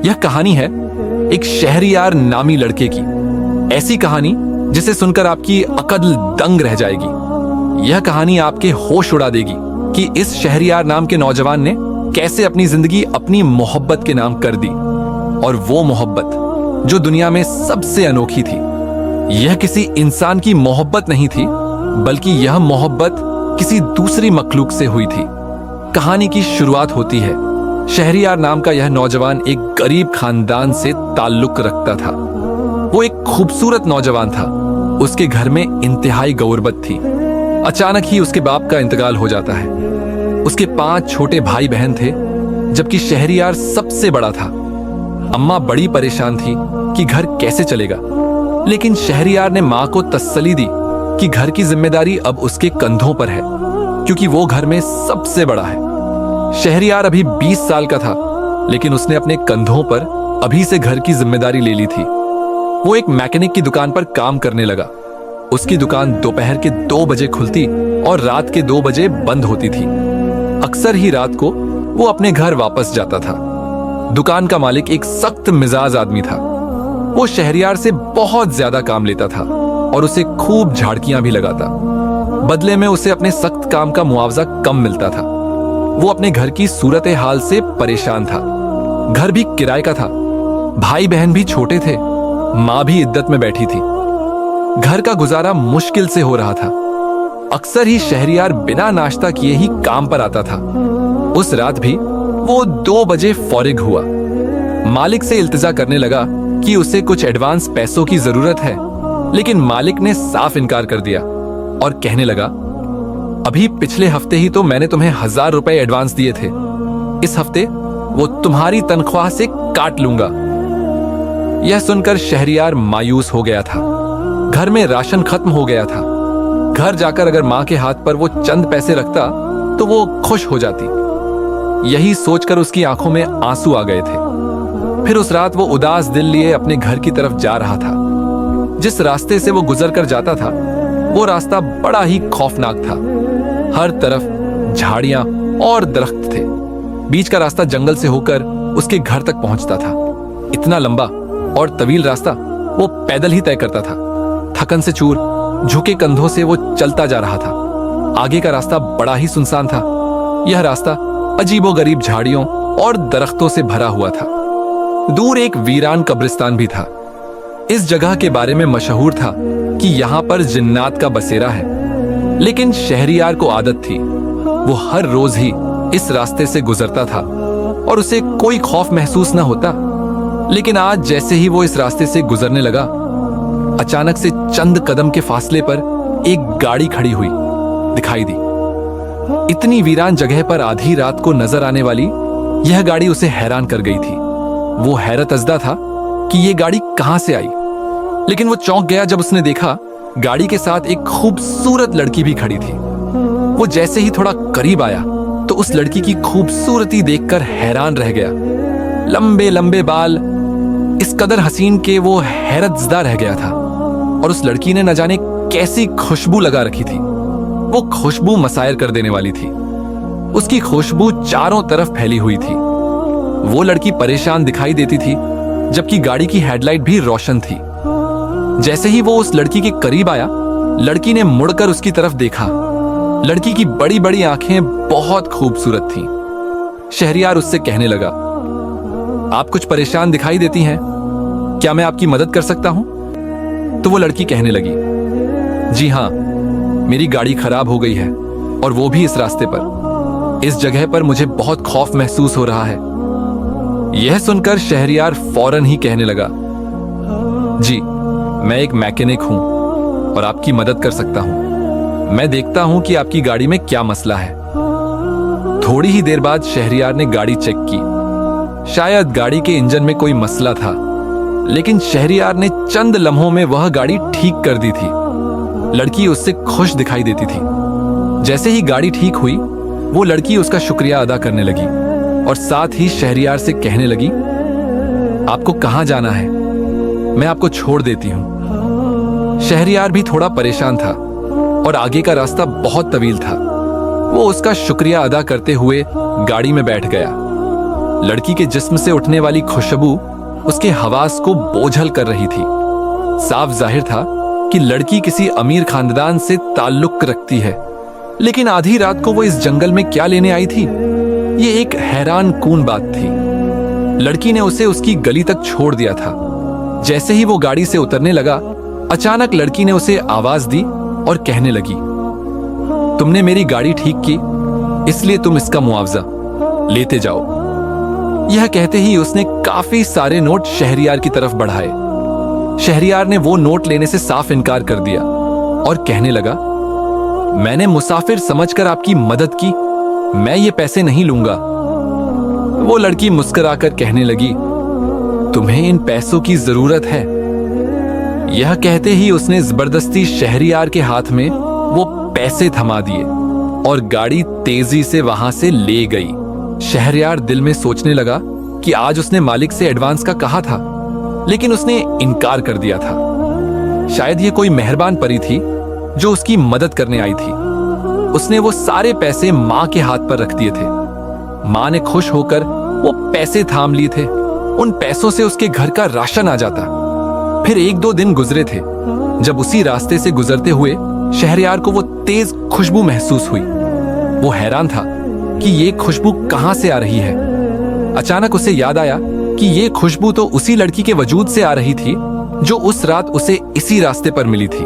यह कहानी है एक शहरियार नामी लड़के की। ऐसी कहानी जिसे सुनकर आपकी अकल दंग रह जाएगी। यह कहानी आपके होश उड़ा देगी कि इस शहरियार नाम के नौजवान ने कैसे अपनी जिंदगी अपनी मोहब्बत के नाम कर दी, और वो मोहब्बत जो दुनिया में सबसे अनोखी थी। यह किसी इंसान की मोहब्बत नहीं थी, बल्कि यह मोहब्बत किसी दूसरी मखलूक से हुई थी। कहानी की शुरुआत होती है। शहरियार नाम का यह नौजवान एक गरीब खानदान से ताल्लुक रखता था। वो एक खूबसूरत नौजवान था। उसके घर में इंतहाई गुर्बत थी। अचानक ही उसके बाप का इंतकाल हो जाता है। उसके 5 छोटे भाई बहन थे, जबकि शहरियार सबसे बड़ा था। अम्मा बड़ी परेशान थी कि घर कैसे चलेगा, लेकिन शहरियार ने माँ को तसल्ली दी कि घर की जिम्मेदारी अब उसके कंधों पर है, क्योंकि वो घर में सबसे बड़ा है। शहरियार अभी 20 साल का था, लेकिन उसने अपने कंधों पर अभी से घर की जिम्मेदारी ले ली थी। वो एक मैकेनिक की दुकान पर काम करने लगा। उसकी दुकान दोपहर के 2 बजे खुलती और रात के 2 बजे बंद होती थी। अक्सर ही रात को वो अपने घर वापस जाता था। दुकान का मालिक एक सख्त मिजाज आदमी था। वो शहरियार से बहुत ज्यादा काम लेता था और उसे खूब झाड़कियां भी लगाता। बदले में उसे अपने सख्त काम का मुआवजा कम मिलता था। वो अपने घर की सूरत हाल से परेशान था। घर भी किराए का था, भाई बहन भी छोटे थे, माँ भी इद्दत में बैठी थी। घर का गुजारा मुश्किल से हो रहा था। अक्सर ही शहरियार बिना नाश्ता किए ही काम पर आता था। उस रात भी वो 2 बजे फौरिग हुआ। मालिक से इल्तिजा करने लगा कि उसे कुछ एडवांस पैसों की जरूरत है, लेकिन मालिक ने साफ इनकार कर दिया और कहने लगा, अभी पिछले हफ्ते ही तो मैंने तुम्हें 1000 रुपए एडवांस दिए थे। इस हफ्ते वो तुम्हारी तनख्वाह से काट लूंगा। यह सुनकर शहरियार मायूस हो गया था। घर में राशन खत्म हो गया था। घर जाकर अगर माँ के हाथ पर वो चंद पैसे रखता तो वो खुश हो जाती। यही सोचकर उसकी आंखों में आंसू आ गए थे। फिर उस रात वो उदास दिल लिए अपने घर की तरफ जा रहा था। जिस रास्ते से वो गुजर कर जाता था, वो रास्ता बड़ा ही खौफनाक था। हर तरफ झाड़ियां और दरख्त थे। बीच का रास्ता जंगल से होकर उसके घर तक पहुंचता था। इतना लंबा और तवील रास्ता वो पैदल ही तय करता था। थकन से चूर झुके कंधों से वो चलता जा रहा था। आगे का रास्ता बड़ा ही सुनसान था। यह रास्ता अजीबोगरीब झाड़ियों और दरख्तों से भरा हुआ था। दूर एक वीरान कब्रिस्तान भी था। इस जगह के बारे में मशहूर था कि यहाँ पर जिन्नात का बसेरा है, लेकिन शहरियार को आदत थी। वो हर रोज ही इस रास्ते से गुजरता था और उसे कोई खौफ महसूस न होता। लेकिन आज जैसे ही वो इस रास्ते से गुजरने लगा, अचानक से चंद कदम के फासले पर एक गाड़ी खड़ी हुई दिखाई दी। इतनी वीरान जगह पर आधी रात को नजर आने वाली यह गाड़ी उसे हैरान कर गई थी। वो हैरत अज़दा था कि यह गाड़ी कहां से आई, लेकिन वो चौंक गया जब उसने देखा गाड़ी के साथ एक खूबसूरत लड़की भी खड़ी थी। वो जैसे ही थोड़ा करीब आया तो उस लड़की की खूबसूरती देखकर हैरान रह गया। लंबे लंबे बाल इस कदर हसीन के वो हैरतज़दा रह गया था। और उस लड़की ने न जाने कैसी खुशबू लगा रखी थी। वो खुशबू मसायर कर देने वाली थी। उसकी खुशबू चारों तरफ फैली हुई थी। वो लड़की परेशान दिखाई देती थी, जबकि गाड़ी की हेडलाइट भी रोशन थी। जैसे ही वो उस लड़की के करीब आया, लड़की ने मुड़कर उसकी तरफ देखा। लड़की की बड़ी बड़ी आंखें बहुत खूबसूरत थीं। शहरियार उससे कहने लगा, आप कुछ परेशान दिखाई देती हैं, क्या मैं आपकी मदद कर सकता हूं? तो वो लड़की कहने लगी, जी हां, मेरी गाड़ी खराब हो गई है और वो भी इस रास्ते पर। इस जगह पर मुझे बहुत खौफ महसूस हो रहा है। यह सुनकर शहरियार फौरन ही कहने लगा, जी मैं एक मैकेनिक हूं और आपकी मदद कर सकता हूं। मैं देखता हूं कि आपकी गाड़ी में क्या मसला है। थोड़ी ही देर बाद शहरियार ने गाड़ी चेक की। शायद गाड़ी के इंजन में कोई मसला था, लेकिन शहरियार ने चंद लम्हों में वह गाड़ी ठीक कर दी थी। लड़की उससे खुश दिखाई देती थी। जैसे ही गाड़ी ठीक हुई, वो लड़की उसका शुक्रिया अदा करने लगी और साथ ही शहरियार से कहने लगी, आपको कहां जाना है? मैं आपको छोड़ देती हूं। शहरियार भी थोड़ा परेशान था और आगे का रास्ता बहुत तवील था। वो उसका शुक्रिया अदा करते हुए गाड़ी में बैठ गया। लड़की के जिस्म से उठने वाली खुशबू उसके हवास को बोझल कर रही थी। साफ जाहिर था कि लड़की किसी अमीर खानदान से ताल्लुक रखती है। लेकिन आधी रात को वो इस जंगल में क्या लेने आई थी, ये एक हैरान कून बात थी। लड़की ने उसे उसकी गली तक छोड़ दिया था। जैसे ही वो गाड़ी से उतरने लगा, अचानक लड़की ने उसे आवाज दी और कहने लगी, तुमने मेरी गाड़ी ठीक की, इसलिए तुम इसका मुआवजा लेते जाओ। यह कहते ही उसने काफी सारे नोट शहरियार की तरफ बढ़ाए। शहरियार ने वो नोट लेने से साफ इनकार कर दिया और कहने लगा, मैंने मुसाफिर समझकर आपकी मदद की, मैं ये पैसे नहीं लूंगा। वो लड़की मुस्कुराकर कहने लगी, तुम्हें इन पैसों की जरूरत है। यह कहते ही उसने जबरदस्ती शहरियार के हाथ में वो पैसे थमा दिए और गाड़ी तेजी से वहां से ले गई। शहरियार दिल में सोचने लगा कि आज उसने मालिक से एडवांस का कहा था, लेकिन उसने इनकार कर दिया था। शायद ये कोई मेहरबान परी थी जो उसकी मदद करने आई थी। उसने वो सारे पैसे माँ के हाथ पर रख दिए थे। माँ ने खुश होकर वो पैसे थाम लिए थे। उन पैसों से उसके घर का राशन आ जाता। फिर 1-2 दिन गुजरे थे जब उसी रास्ते से गुजरते हुए शहरियार को वो तेज खुशबू महसूस हुई। वो हैरान था कि ये खुशबू कहां से आ रही है। अचानक उसे याद आया कि ये खुशबू तो उसी लड़की के वजूद से आ रही थी जो उस रात उसे इसी रास्ते पर मिली थी।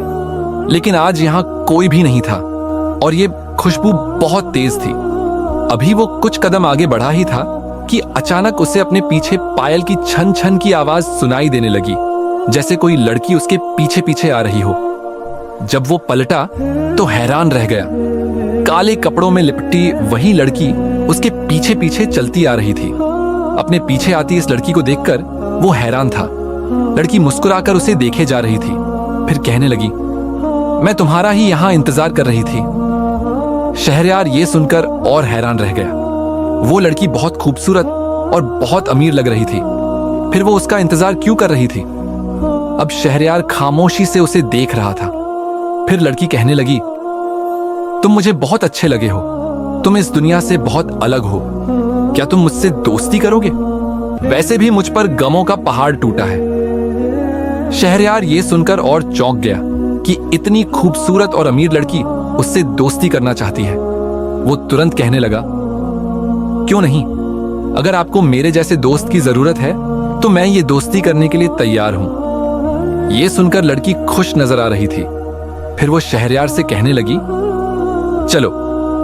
लेकिन आज यहां कोई भी नहीं था और ये खुशबू बहुत तेज थी। अभी वो कुछ कदम आगे बढ़ा ही था कि अचानक उसे अपने पीछे पायल की छन छन की आवाज सुनाई देने लगी, जैसे कोई लड़की उसके पीछे पीछे आ रही हो। जब वो पलटा तो हैरान रह गया। काले कपड़ों में लिपटी वही लड़की उसके पीछे पीछे चलती आ रही थी। अपने पीछे आती इस लड़की को देखकर वो हैरान था। लड़की मुस्कुराकर उसे देखे जा रही थी, फिर कहने लगी, मैं तुम्हारा ही यहां इंतजार कर रही थी। शहरयार ये सुनकर और हैरान रह गया। वो लड़की बहुत खूबसूरत और बहुत अमीर लग रही थी, फिर वो उसका इंतजार क्यों कर रही थी? अब शहरयार खामोशी से उसे देख रहा था। फिर लड़की कहने लगी, तुम मुझे बहुत अच्छे लगे हो, तुम इस दुनिया से बहुत अलग हो, क्या तुम मुझसे दोस्ती करोगे? वैसे भी मुझ पर गमों का पहाड़ टूटा है। शहरयार ये सुनकर और चौंक गया कि इतनी खूबसूरत और अमीर लड़की उससे दोस्ती करना चाहती है। वो तुरंत कहने लगा, क्यों नहीं, अगर आपको मेरे जैसे दोस्त की जरूरत है तो मैं ये दोस्ती करने के लिए तैयार हूं। ये सुनकर लड़की खुश नजर आ रही थी। फिर वो शहरयार से कहने लगी, चलो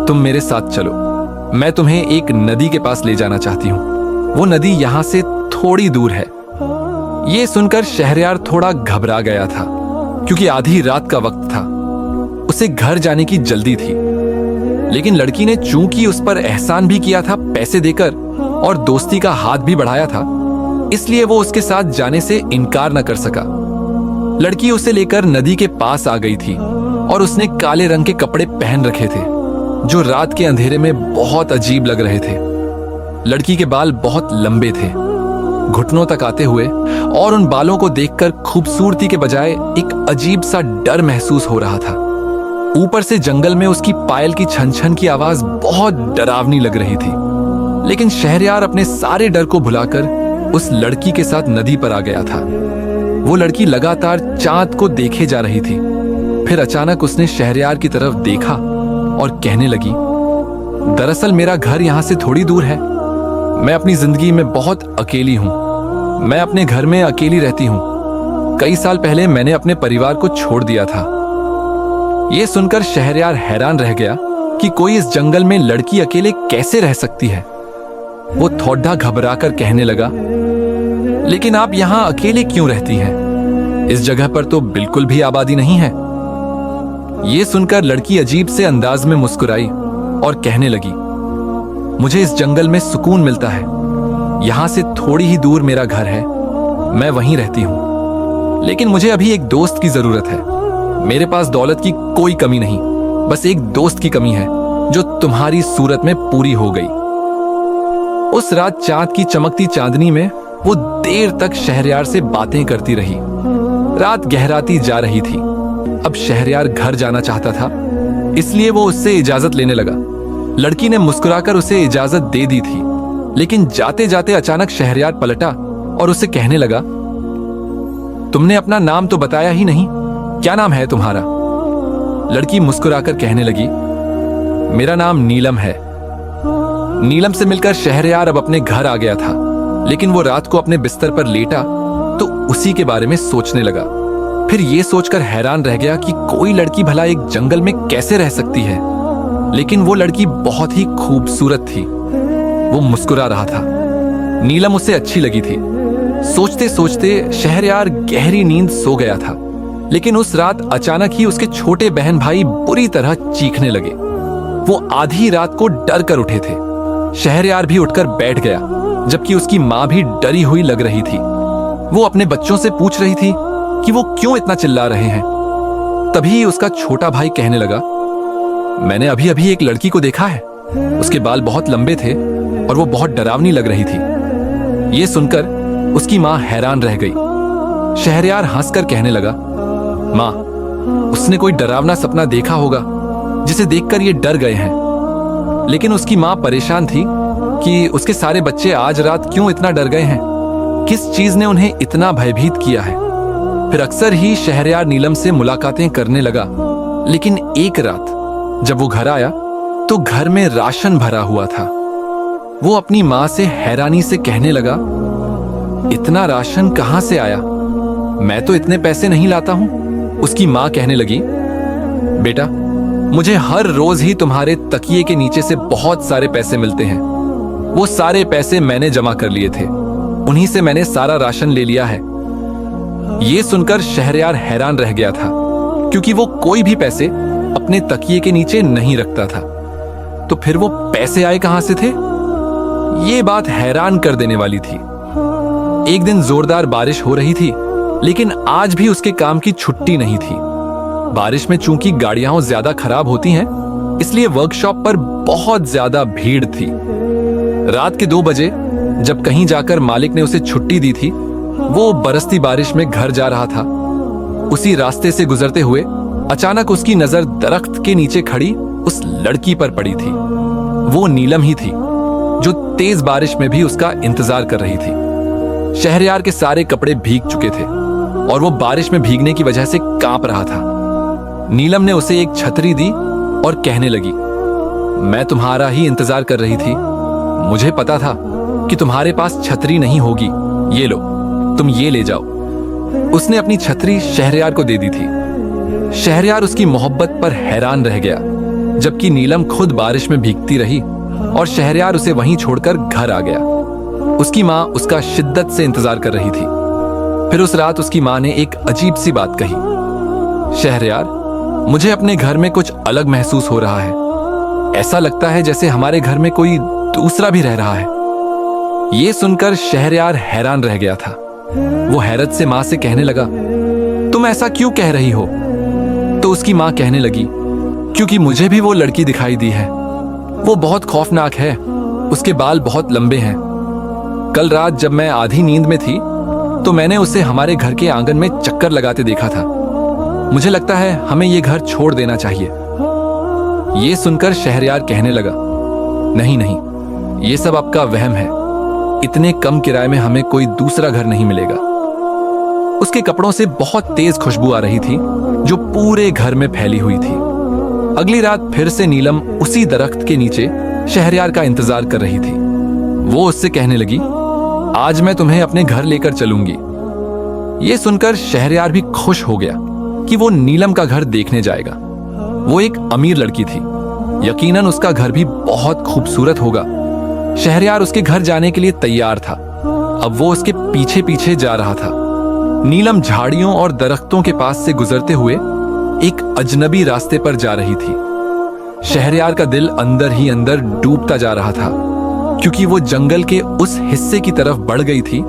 तुम मेरे साथ चलो, मैं तुम्हें एक नदी के पास ले जाना चाहती हूं। वो नदी यहां से थोड़ी दूर है। ये सुनकर शहरयार थोड़ा घबरा गया था, क्योंकि आधी रात का वक्त था। उसे घर जाने की जल्दी थी। लेकिन लड़की ने चूंकि उस पर एहसान भी किया था पैसे देकर और दोस्ती का हाथ भी बढ़ाया था, इसलिए वो उसके साथ जाने से इनकार न कर सका। लड़की उसे लेकर नदी के पास आ गई थी और उसने काले रंग के कपड़े पहन रखे थे जो रात के अंधेरे में बहुत अजीब लग रहे थे। लड़की के बाल बहुत लंबे थे, घुटनों तक आते हुए, और उन बालों को देखकर खूबसूरती के बजाय एक अजीब सा डर महसूस हो रहा था। ऊपर से जंगल में उसकी पायल की छन छन की आवाज बहुत डरावनी लग रही थी। लेकिन शहरयार अपने सारे डर को भुलाकर उस लड़की के साथ नदी पर आ गया था। वो लड़की लगातार चांद को देखे जा रही थी। फिर अचानक उसने शहरयार की तरफ देखा और कहने लगी, दरअसल मेरा घर यहां से थोड़ी दूर है। मैं अपनी जिंदगी में बहुत अकेली हूं। मैं अपने घर में अकेली रहती हूं। कई साल पहले मैंने अपने परिवार को छोड़ दिया था। यह सुनकर शहरयार हैरान रह गया कि कोई इस जंगल में लड़की अकेले कैसे रह सकती है। वो थोड़ा घबराकर कहने लगा, लेकिन आप यहां अकेले क्यों रहती हैं? इस जगह पर तो बिल्कुल भी आबादी नहीं है। यह सुनकर लड़की अजीब से अंदाज में मुस्कुराई और कहने लगी, मुझे इस जंगल में सुकून मिलता है। यहां से थोड़ी ही दूर मेरा घर है, मैं वहीं रहती हूं। लेकिन मुझे अभी एक दोस्त की जरूरत है। मेरे पास दौलत की कोई कमी नहीं, बस एक दोस्त की कमी है जो तुम्हारी सूरत में पूरी हो गई। उस रात चांद की चमकती चांदनी में वो देर तक शहरयार से बातें करती रही। रात गहराती जा रही थी। अब शहरयार घर जाना चाहता था, इसलिए वो उससे इजाजत लेने लगा। लड़की ने मुस्कुराकर उसे इजाजत दे दी थी। लेकिन जाते जाते अचानक शहरयार पलटा और उसे कहने लगा, तुमने अपना नाम तो बताया ही नहीं, क्या नाम है तुम्हारा? लड़की मुस्कुराकर कहने लगी, मेरा नाम नीलम है। नीलम से मिलकर शहरयार अब अपने घर आ गया था, लेकिन वो रात को अपने बिस्तर पर लेटा तो उसी के बारे में सोचने लगा। फिर ये सोचकर हैरान रह गया कि कोई लड़की भला एक जंगल में कैसे रह सकती है। लेकिन वो लड़की बहुत ही खूबसूरत थी। वो मुस्कुरा रहा था। नीलम उसे अच्छी लगी थी। सोचते सोचते शहरयार गहरी नींद सो गया था, लेकिन उस रात अचानक ही उसके छोटे बहन भाई बुरी तरह चीखने लगे। वो आधी रात को डर कर उठे थे। शहरयार भी उठकर बैठ गया, जबकि उसकी माँ भी डरी हुई लग रही थी। वो अपने बच्चों से पूछ रही थी कि वो क्यों इतना चिल्ला रहे हैं। तभी उसका छोटा भाई कहने लगा, मैंने अभी अभी एक लड़की को देखा है। उसके बाल बहुत लंबे थे और वो बहुत डरावनी लग रही थी। ये सुनकर उसकी माँ हैरान रह गई। शहरयार हंसकर कहने लगा, माँ, उसने कोई डरावना सपना देखा होगा जिसे देखकर ये डर गए हैं। लेकिन उसकी माँ परेशान थी कि उसके सारे बच्चे आज रात क्यों इतना डर गए हैं, किस चीज ने उन्हें इतना भयभीत किया है। फिर अक्सर ही शहरयार नीलम से मुलाकातें करने लगा, लेकिन एक रात जब वो घर आया तो घर में राशन भरा हुआ था। वो अपनी माँ से हैरानी से कहने लगा, इतना राशन कहाँ से आया? मैं तो इतने पैसे नहीं लाता हूँ। उसकी माँ कहने लगी, बेटा, मुझे हर रोज ही तुम्हारे तकिए के नीचे से बहुत सारे पैसे मिलते हैं। वो सारे पैसे मैंने जमा कर लिए थे, उन्हीं से मैंने सारा राशन ले लिया है। ये सुनकर शहरयार हैरान रह गया था, क्योंकि वो कोई भी पैसे अपने तकिए के नीचे नहीं रखता था। तो फिर वो पैसे आए कहां से थे? ये बात हैरान कर देने वाली थी। एक दिन जोरदार बारिश हो रही थी, लेकिन आज भी उसके काम की छुट्टी नहीं थी। बारिश में चूंकि गाड़ियां ज्यादा खराब होती हैं, इसलिए वर्कशॉप पर बहुत ज्यादा भीड़ थी। रात के 2 बजे जब कहीं जाकर मालिक ने उसे छुट्टी दी थी, वो बरसती बारिश में घर जा रहा था। उसी रास्ते से गुजरते हुए अचानक उसकी नजर दरख्त के नीचे खड़ी उस लड़की पर पड़ी थी। वो नीलम ही थी, जो तेज बारिश में भी उसका इंतजार कर रही थी। शहरयार के सारे कपड़े भीग चुके थे और वो बारिश में भीगने की वजह से कांप रहा था। नीलम ने उसे एक छतरी दी और कहने लगी, मैं तुम्हारा ही इंतजार कर रही थी। मुझे पता था कि तुम्हारे पास छतरी नहीं होगी। ये लो, तुम ये ले जाओ। उसने अपनी छतरी शहरयार को दे दी थी। शहरयार उसकी मोहब्बत पर हैरान रह गया, जबकि नीलम खुद बारिश में भीगती रही और शहरयार उसे वहीं छोड़कर घर आ गया। उसकी माँ उसका शिद्दत से इंतजार कर रही थी। फिर उस रात उसकी माँ ने एक अजीब सी बात कही, शहरयार, मुझे अपने घर में कुछ अलग महसूस हो रहा है। ऐसा लगता है जैसे हमारे घर में कोई दूसरा भी रह रहा है। ये सुनकर शहरयार हैरान रह गया था। वो हैरत से माँ से कहने लगा, तुम ऐसा क्यों कह रही हो? तो उसकी माँ कहने लगी, क्योंकि मुझे भी वो लड़की दिखाई दी है। वो बहुत खौफनाक है, उसके बाल बहुत लंबे हैं। कल रात जब मैं आधी नींद में थी तो मैंने उसे हमारे घर के आंगन में चक्कर लगाते देखा था। मुझे लगता है हमें ये घर छोड़ देना चाहिए। ये सुनकर शहरयार कहने लगा, नहीं नहीं, ये सब आपका वहम है। इतने कम किराए में हमें कोई दूसरा घर नहीं मिलेगा। उसके कपड़ों से बहुत तेज खुशबू आ रही थी, जो पूरे घर में फैली हुई थी। अगली रात फिर से नीलम उसी दरख्त के नीचे शहरयार का इंतजार कर रही थी। वो उससे कहने लगी, आज मैं तुम्हें अपने घर लेकर चलूंगी। ये सुनकर शहरयार भी खुश हो गया कि वो नीलम का घर देखने जाएगा। वो एक अमीर लड़की थी, यकीनन उसका घर भी बहुत खूबसूरत होगा। शहरयार उसके घर जाने के लिए तैयार था। अब वो उसके पीछे पीछे जा रहा था। नीलम झाड़ियों और दरख्तों के पास से गुजरते हुए एक अजनबी रास्ते पर जा रही थी। शहरयार का दिल अंदर ही अंदर डूबता जा रहा था, क्योंकि वो जंगल के उस हिस्से की तरफ बढ़ गई थी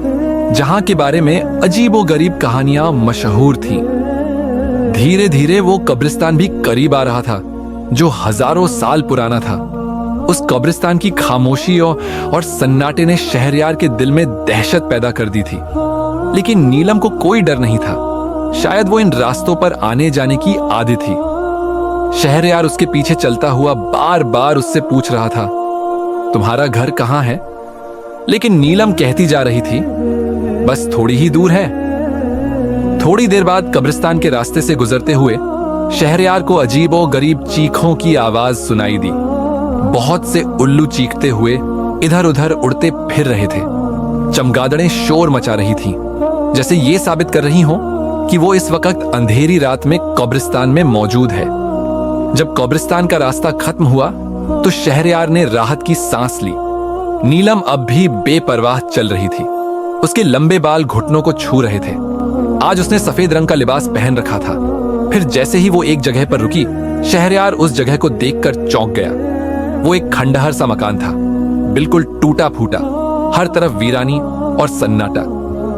जहां के बारे में अजीबोगरीब कहानियां मशहूर थीं। धीरे धीरे वो कब्रिस्तान भी करीब आ रहा था, जो हजारों साल पुराना था। उस कब्रिस्तान की खामोशी और सन्नाटे ने शहरयार के दिल में दहशत पैदा कर दी थी। लेकिन नीलम को कोई डर नहीं था। शायद वो इन रास्तों पर आने जाने की आदी थी। शहरयार उसके पीछे चलता हुआ बार बार उससे पूछ रहा था, तुम्हारा घर कहाँ है? लेकिन नीलम कहती जा रही थी, बस थोड़ी ही दूर है। थोड़ी देर बाद कब्रिस्तान के रास्ते से गुजरते हुए शहरयार को अजीबो गरीब चीखों की आवाज सुनाई दी। बहुत से उल्लू चीखते हुए इधर उधर उड़ते फिर रहे थे। चमगादड़ें शोर मचा रही थीं, जैसे ये साबित कर रही हों कि वो इस वक्त अंधेरी रात में कब्रिस्तान में मौजूद है। जब कब्रिस्तान का रास्ता खत्म हुआ तो शहरयार ने राहत की सांस ली। नीलम अब भी बेपरवाह चल रही थी। उसके लंबे बाल घुटनों को छू रहे थे। आज उसने सफेद रंग का लिबास पहन रखा था। फिर जैसे ही वो एक जगह पर रुकी, शहरयार उस जगह को देखकर चौंक गया। वो एक खंडहर सा मकान था, बिल्कुल टूटा फूटा, हर तरफ वीरानी और सन्नाटा।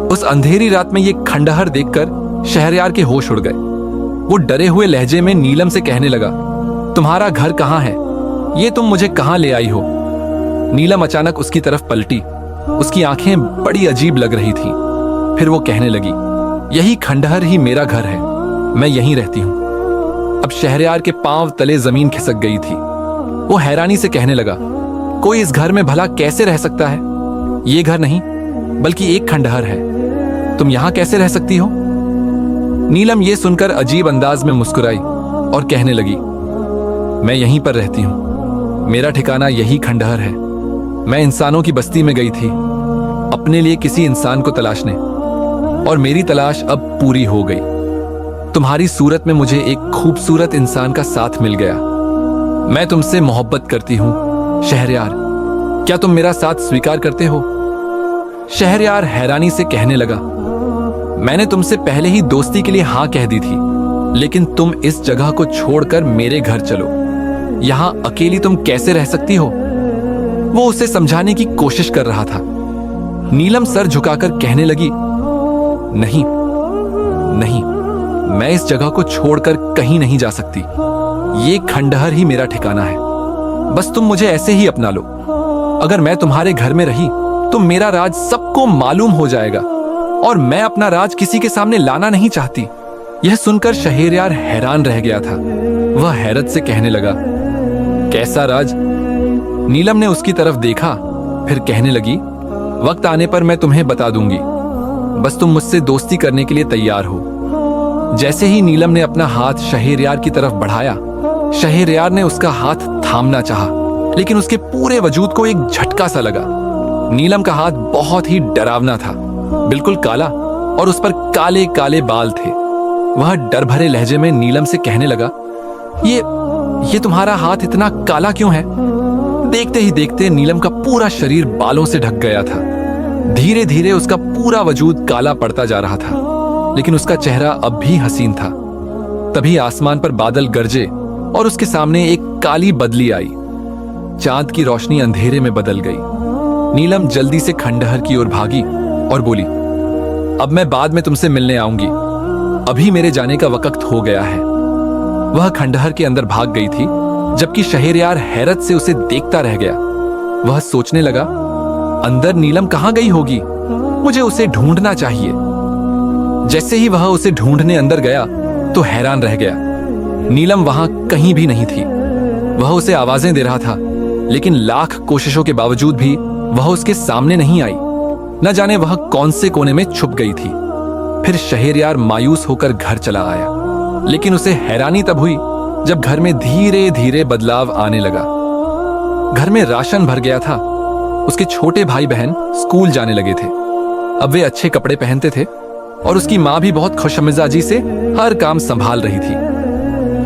उस अंधेरी रात में ये खंडहर देखकर शहरयार के होश उड़ गए। वो डरे हुए लहजे में नीलम से कहने लगा, तुम्हारा घर कहाँ है? ये तुम मुझे कहाँ ले आई हो? नीलम अचानक उसकी तरफ पलटी। उसकी आंखें बड़ी अजीब लग रही थी। फिर वो कहने लगी, यही खंडहर ही मेरा घर है, मैं यहीं रहती हूं। अब शहरयार के पांव तले जमीन खिसक गई थी। वो हैरानी से कहने लगा, कोई इस घर में भला कैसे रह सकता है? ये घर नहीं बल्कि एक खंडहर है। तुम यहां कैसे रह सकती हो? नीलम ये सुनकर अजीब अंदाज में मुस्कुराई और कहने लगी, मैं यहीं पर रहती हूं। मेरा ठिकाना यही खंडहर है। मैं इंसानों की बस्ती में गई थी अपने लिए किसी इंसान को तलाशने, और मेरी तलाश अब पूरी हो गई। तुम्हारी सूरत में मुझे एक खूबसूरत इंसान का साथ मिल गया। मैं तुमसे मोहब्बत करती हूं शहरयार, क्या तुम मेरा साथ स्वीकार करते हो? शहरयार हैरानी से कहने लगा, मैंने तुमसे पहले ही दोस्ती के लिए हां कह दी थी, लेकिन तुम इस जगह को छोड़कर मेरे घर चलो। यहां अकेली तुम कैसे रह सकती हो? वो उसे समझाने की कोशिश कर रहा था। नीलम सर झुकाकर कहने लगी, नहीं नहीं, मैं इस जगह को छोड़कर कहीं नहीं जा सकती। ये खंडहर ही मेरा ठिकाना है। बस तुम मुझे ऐसे ही अपना लो। अगर मैं तुम्हारे घर में रही तो मेरा राज सबको मालूम हो जाएगा, और मैं अपना राज किसी के सामने लाना नहीं चाहती। यह सुनकर शहरयार हैरान रह गया था। वह हैरत से कहने लगा, कैसा राज? नीलम ने उसकी तरफ देखा, फिर कहने लगी, वक्त आने पर मैं तुम्हें बता दूंगी। बस तुम मुझसे दोस्ती करने के लिए तैयार हो। जैसे ही नीलम ने अपना हाथ शहरयार की तरफ बढ़ाया, शहरयार ने उसका हाथ थामना चाहा, लेकिन उसके पूरे वजूद को एक झटका सा लगा। नीलम का हाथ बहुत ही डरावना था, बिल्कुल काला, और उस पर काले काले बाल थे। वह डर भरे लहजे में नीलम से कहने लगा, ये तुम्हारा हाथ इतना काला क्यों है? देखते ही देखते नीलम का पूरा शरीर बालों से ढक गया था। धीरे धीरे उसका पूरा वजूद काला पड़ता जा रहा था, लेकिन उसका चेहरा अब भी हसीन था। तभी आसमान पर बादल गरजे और उसके सामने एक काली बदली आई। चांद की रोशनी अंधेरे में बदल गई। नीलम जल्दी से खंडहर की ओर भागी और बोली, अब मैं बाद में तुमसे मिलने आऊंगी, अभी मेरे जाने का वक्त हो गया है। वह खंडहर के अंदर भाग गई थी, जबकि शहरयार हैरत से उसे देखता रह गया। वह सोचने लगा, अंदर नीलम कहां गई होगी? मुझे उसे ढूंढना चाहिए। जैसे ही वह उसे ढूंढने अंदर गया तो हैरान रह गया। नीलम वहां कहीं भी नहीं थी। वह उसे आवाजें दे रहा था, लेकिन लाख कोशिशों के बावजूद भी वह उसके सामने नहीं आई। न जाने वह कौन से कोने में छुप गई थी। फिर शहरयार मायूस होकर घर चला आया, लेकिन उसे हैरानी तब हुई जब घर में धीरे धीरे बदलाव आने लगा। घर में राशन भर गया था। उसके छोटे भाई बहन स्कूल जाने लगे थे। अब वे अच्छे कपड़े पहनते थे, और उसकी माँ भी बहुत खुशमिजाजी से हर काम संभाल रही थी।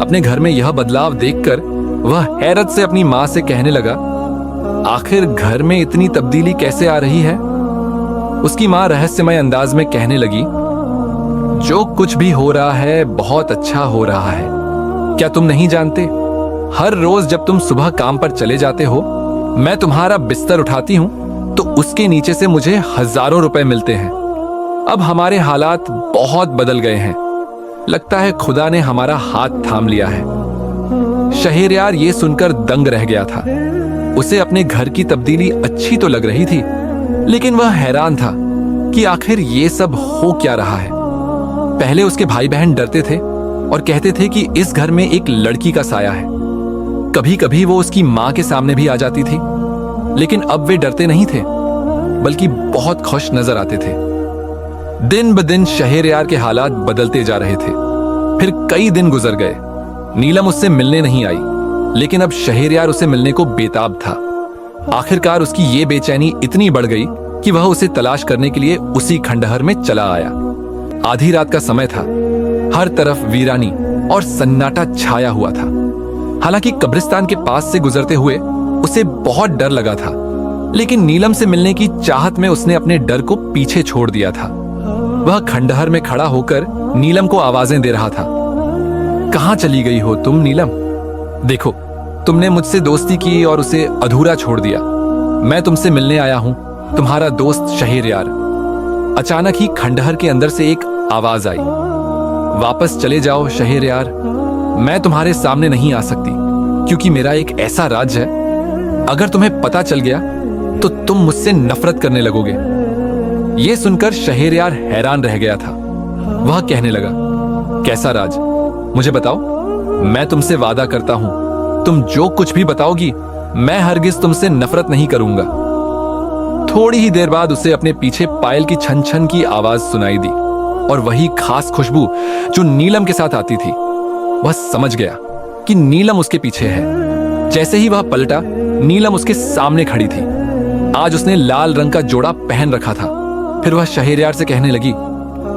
अपने घर में यह बदलाव देखकर वह हैरत से अपनी माँ से कहने लगा, आखिर घर में इतनी तब्दीली कैसे आ रही है? उसकी माँ रहस्यमय अंदाज में कहने लगी, जो कुछ भी हो रहा है बहुत अच्छा हो रहा है। क्या तुम नहीं जानते, हर रोज जब तुम सुबह काम पर चले जाते हो, मैं तुम्हारा बिस्तर उठाती हूं तो उसके नीचे से मुझे हजारों रुपए मिलते हैं। अब हमारे हालात बहुत बदल गए हैं। लगता है खुदा ने हमारा हाथ थाम लिया है। शहरयार ये सुनकर दंग रह गया था। उसे अपने घर की तब्दीली अच्छी तो लग रही थी, लेकिन वह हैरान था कि आखिर ये सब हो क्या रहा है। पहले उसके भाई बहन डरते थे और कहते थे कि इस घर में एक लड़की का साया है। कभी कभी वो उसकी माँ के सामने भी आ जाती थी, लेकिन अब वे डरते नहीं थे। बल्कि बहुत खुश नजर आते थे। दिन ब दिन शहरयार के हालात बदलते जा रहे थे। फिर कई दिन गुजर गए। नीलम उससे मिलने नहीं आई, लेकिन अब शहरयार उसे मिलने को बेताब था। आखिरकार उसकी ये बेचैनी इतनी बढ़ गई कि वह उसे तलाश करने के लिए उसी खंडहर में चला आया। आधी रात का समय था। हर तरफ वीरानी और सन्नाटा छाया हुआ था। हालांकि कब्रिस्तान के पास से गुजरते हुए उसे बहुत डर लगा था, लेकिन नीलम से मिलने की चाहत में उसने अपने डर को पीछे छोड़ दिया था। वह खंडहर में खड़ा होकर नीलम को आवाजें दे रहा था। कहां चली गई हो तुम नीलम? देखो, तुमने मुझसे दोस्ती की और उसे अधूरा छोड़ दिया। मैं तुमसे मिलने आया हूं, तुम्हारा दोस्त शहरयार। अचानक ही खंडहर के अंदर से एक आवाज आई। वापस चले जाओ शहरयार, मैं तुम्हारे सामने नहीं आ सकती, क्योंकि मेरा एक ऐसा राज है, अगर तुम्हें पता चल गया तो तुम मुझसे नफरत करने लगोगे। यह सुनकर शहरयार हैरान रह गया था। वह कहने लगा, कैसा राज? मुझे बताओ। मैं तुमसे वादा करता हूं, तुम जो कुछ भी बताओगी, मैं हरगिज तुमसे नफरत नहीं करूंगा। थोड़ी ही देर बाद उसे अपने पीछे पायल की छन छन की आवाज सुनाई दी, और वही खास खुशबू जो नीलम के साथ आती थी। वह समझ गया कि नीलम उसके पीछे है। जैसे ही वह पलटा, नीलम उसके सामने खड़ी थी। आज उसने लाल रंग का जोड़ा पहन रखा था। फिर वह शहरयार से कहने लगी,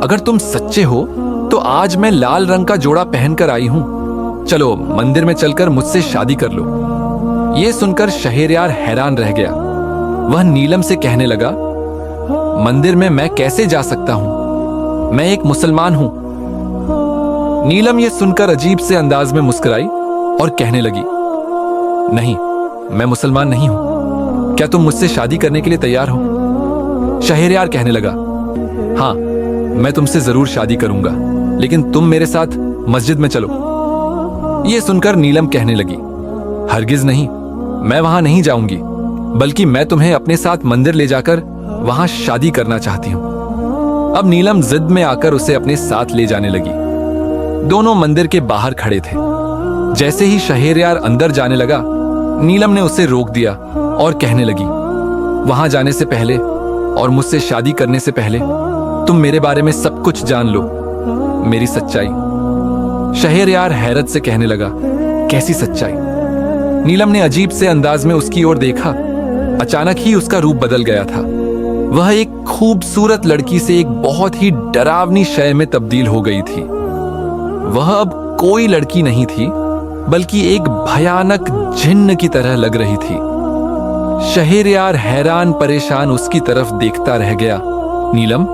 अगर तुम सच्चे हो तो आज मैं लाल रंग का जोड़ा पहनकर आई हूं। चलो मंदिर में चलकर मुझसे शादी कर लो। यह सुनकर शहरयार हैरान रह गया। वह नीलम से कहने लगा, मंदिर में मैं कैसे जा सकता हूं? मैं एक मुसलमान हूं। नीलम यह सुनकर अजीब से अंदाज में मुस्कुराई और कहने लगी, नहीं, मैं मुसलमान नहीं हूं। क्या तुम मुझसे शादी करने के लिए तैयार हो? शहरयार कहने लगा, हां, मैं तुमसे जरूर शादी करूंगा, लेकिन तुम मेरे साथ मस्जिद में चलो। यह सुनकर नीलम कहने लगी, हरगिज नहीं, मैं वहां नहीं जाऊंगी, बल्कि मैं तुम्हें अपने साथ मंदिर ले जाकर वहां शादी करना चाहती हूं। अब नीलम जिद में आकर उसे अपने साथ ले जाने लगी। दोनों मंदिर के बाहर खड़े थे। जैसे ही शहरयार अंदर जाने लगा, नीलम ने उसे रोक दिया और कहने लगी, वहां जाने से पहले और मुझसे शादी करने से पहले तुम मेरे बारे में सब कुछ जान लो, मेरी सच्चाई। शहरयार हैरत से कहने लगा, कैसी सच्चाई? नीलम ने अजीब से अंदाज में उसकी ओर देखा। अचानक ही उसका रूप बदल गया था। वह एक खूबसूरत लड़की से एक बहुत ही डरावनी शय में तब्दील हो गई थी। वह अब कोई लड़की नहीं थी, बल्कि एक भयानक जिन्न की तरह लग रही थी। शहरयार हैरान परेशान उसकी तरफ देखता रह गया। नीलम,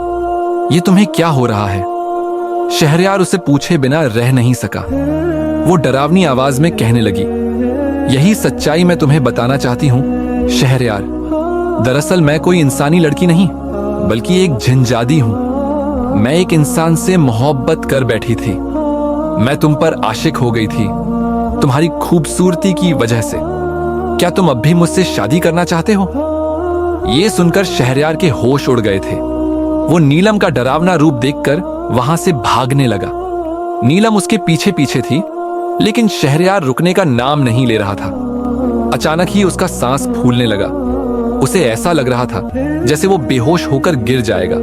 ये तुम्हें क्या हो रहा है? शहरयार उसे पूछे बिना रह नहीं सका। वो डरावनी आवाज में कहने लगी, यही सच्चाई मैं तुम्हें बताना चाहती हूं शहरयार। दरअसल मैं कोई इंसानी लड़की नहीं, बल्कि एक जिनजादी हूं। मैं एक इंसान से मोहब्बत कर बैठी थी। मैं तुम पर आशिक हो गई थी, तुम्हारी खूबसूरती की वजह से। क्या तुम अब भी मुझसे शादी करना चाहते हो? यह सुनकर शहरयार के होश उड़ गए थे। वो नीलम का डरावना रूप देखकर वहां से भागने लगा। नीलम उसके पीछे पीछे थी, लेकिन शहरयार रुकने का नाम नहीं ले रहा था। अचानक ही उसका सांस फूलने लगा। उसे ऐसा लग रहा था जैसे वो बेहोश होकर गिर जाएगा।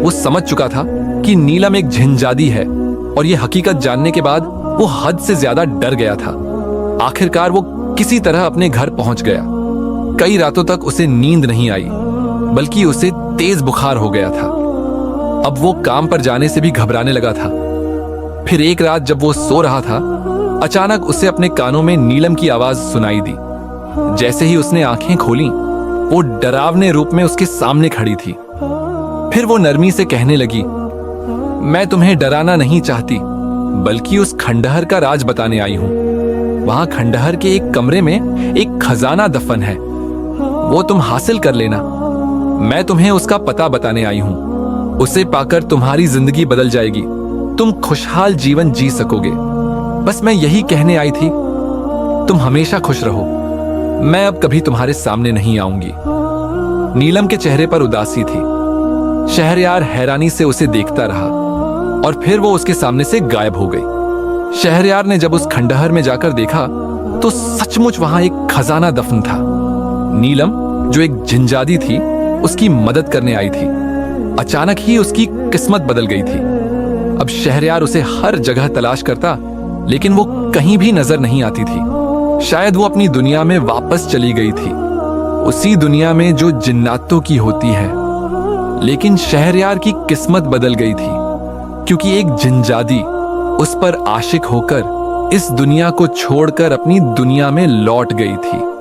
वो समझ चुका था कि नीलम एक जिनजादी है, और यह हकीकत जानने के बाद वो हद से ज्यादा डर गया था। आखिरकार वो किसी तरह अपने घर पहुंच गया। कई रातों तक उसे नींद नहीं आई, बल्कि उसे तेज बुखार हो गया था। अब वो काम पर जाने से भी घबराने लगा था। फिर एक रात जब वो सो रहा था, अचानक उसे अपने कानों में नीलम की आवाज सुनाई दी। जैसे ही उसने आंखें खोली, वो डरावने रूप में उसके सामने खड़ी थी। फिर वो नरमी से कहने लगी, मैं तुम्हें डराना नहीं चाहती, बल्कि उस खंडहर का राज बताने आई हूं। वहां खंडहर के एक कमरे में एक खजाना दफन है, वो तुम हासिल कर लेना। मैं तुम्हें उसका पता बताने आई हूं। उसे पाकर तुम्हारी जिंदगी बदल जाएगी, तुम खुशहाल जीवन जी सकोगे। बस मैं यही कहने आई थी, तुम हमेशा खुश रहो। मैं अब कभी तुम्हारे सामने नहीं आऊंगी। नीलम के चेहरे पर उदासी थी। शहरयार हैरानी से उसे देखता रहा, और फिर वो उसके सामने से गायब हो गई। शहरयार ने जब उस खंडहर में जाकर देखा, तो सचमुच वहां एक खजाना दफन था। नीलम, जो एक जिनजादी थी, उसकी मदद करने आई थी। अचानक ही उसकी किस्मत बदल गई थी। अब शहरयार उसे हर जगह तलाश करता, लेकिन वो कहीं भी नजर नहीं आती थी। शायद वो अपनी दुनिया में वापस चली गई थी, उसी दुनिया में जो जिन्नातों की होती है। लेकिन शहरयार की किस्मत बदल गई थी, क्योंकि एक जिनजादी उस पर आशिक होकर इस दुनिया को छोड़कर अपनी दुनिया में लौट गई थी।